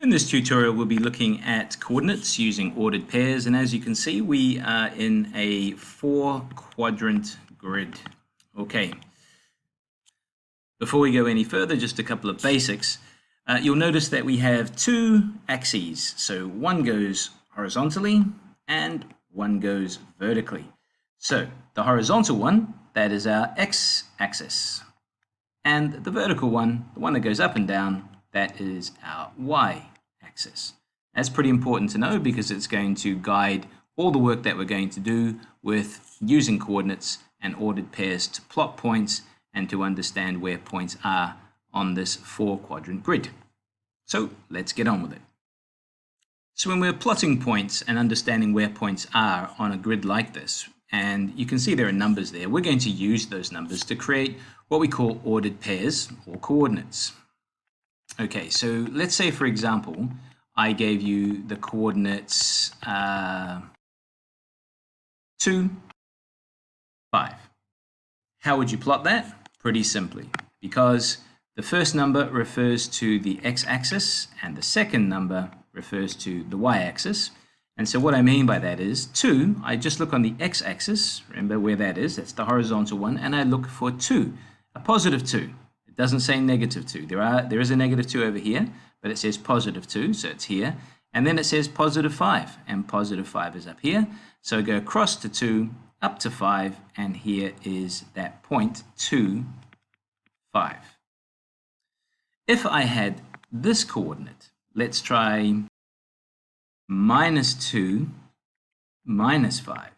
In this tutorial, we'll be looking at coordinates using ordered pairs, and as you can see, we are in a 4-quadrant grid. Okay. Before we go any further, just a couple of basics. You'll notice that we have two axes. So one goes horizontally and one goes vertically. So the horizontal one, that is our x-axis. And the vertical one, the one that goes up and down, that is our y-axis. That's pretty important to know because it's going to guide all the work that we're going to do with using coordinates and ordered pairs to plot points and to understand where points are on this 4-quadrant grid. So let's get on with it. So when we're plotting points and understanding where points are on a grid like this, and you can see there are numbers there, we're going to use those numbers to create what we call ordered pairs or coordinates. Okay, so let's say, for example, I gave you the coordinates 2, 5. How would you plot that? Pretty simply, because the first number refers to the x-axis and the second number refers to the y-axis. And so what I mean by that is 2, I just look on the x-axis, remember where that is, that's the horizontal one, and I look for 2, a positive 2. It doesn't say negative 2. There is a negative 2 over here, but it says positive 2, so it's here. And then it says positive 5, and positive 5 is up here. So I go across to 2, up to 5, and here is that point 2, 5. If I had this coordinate, let's try -2, -5.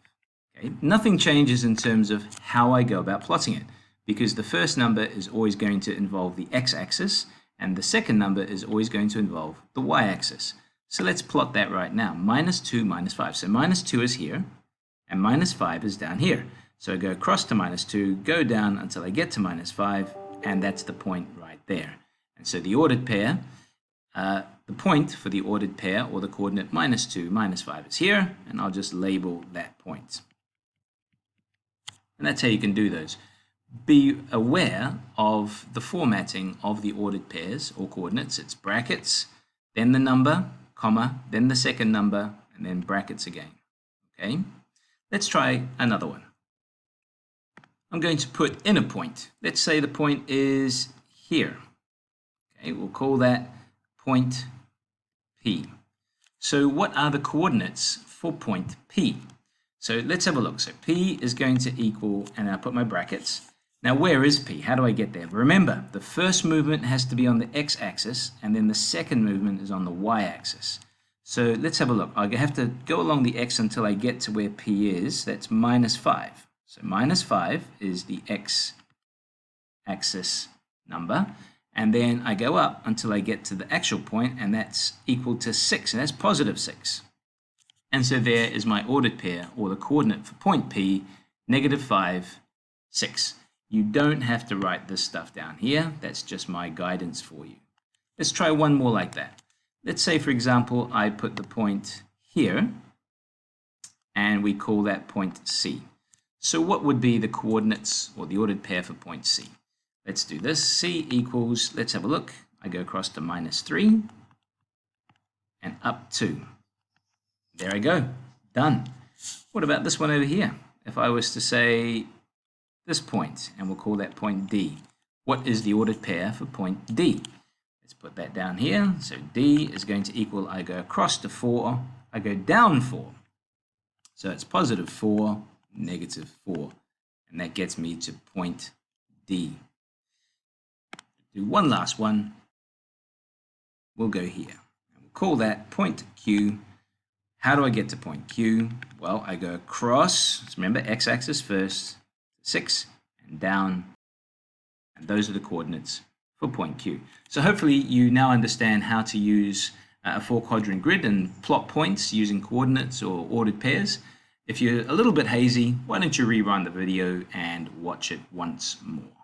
Okay? Nothing changes in terms of how I go about plotting it, because the first number is always going to involve the x-axis, and the second number is always going to involve the y-axis. So let's plot that right now, -2, -5. So -2 is here, and -5 is down here. So I go across to -2, go down until I get to -5, and that's the point right there. And so the ordered pair, the point for the ordered pair, or the coordinate -2, -5 is here, and I'll just label that point. And that's how you can do those. Be aware of the formatting of the ordered pairs or coordinates. It's brackets, then the number, comma, then the second number, and then brackets again. Okay? Let's try another one. I'm going to put in a point. Let's say the point is here. Okay, we'll call that point P. So what are the coordinates for point P? So let's have a look. So P is going to equal, and I'll put my brackets. Now where is P? How do I get there? Remember, the first movement has to be on the x-axis, and then the second movement is on the y-axis. So let's have a look. I have to go along the x until I get to where P is. That's -5. So -5 is the x-axis number. And then I go up until I get to the actual point, and that's equal to 6, and that's positive 6. And so there is my ordered pair, or the coordinate for point P, -5, 6. You don't have to write this stuff down here. That's just my guidance for you. Let's try one more like that. Let's say, for example, I put the point here, and we call that point C. So what would be the coordinates, or the ordered pair for point C? Let's do this. C equals, let's have a look. I go across to -3 and up 2. There I go. Done. What about this one over here? If I was to say this point, and we'll call that point D. What is the ordered pair for point D? Let's put that down here. So D is going to equal, I go across to 4, I go down 4. So it's +4, -4. And that gets me to point D. Do one last one. We'll go here. And we'll call that point Q. How do I get to point Q? Well, I go across, remember x-axis first, 6, and down, and those are the coordinates for point Q. So hopefully you now understand how to use a 4-quadrant grid and plot points using coordinates or ordered pairs. If you're a little bit hazy, why don't you rerun the video and watch it once more.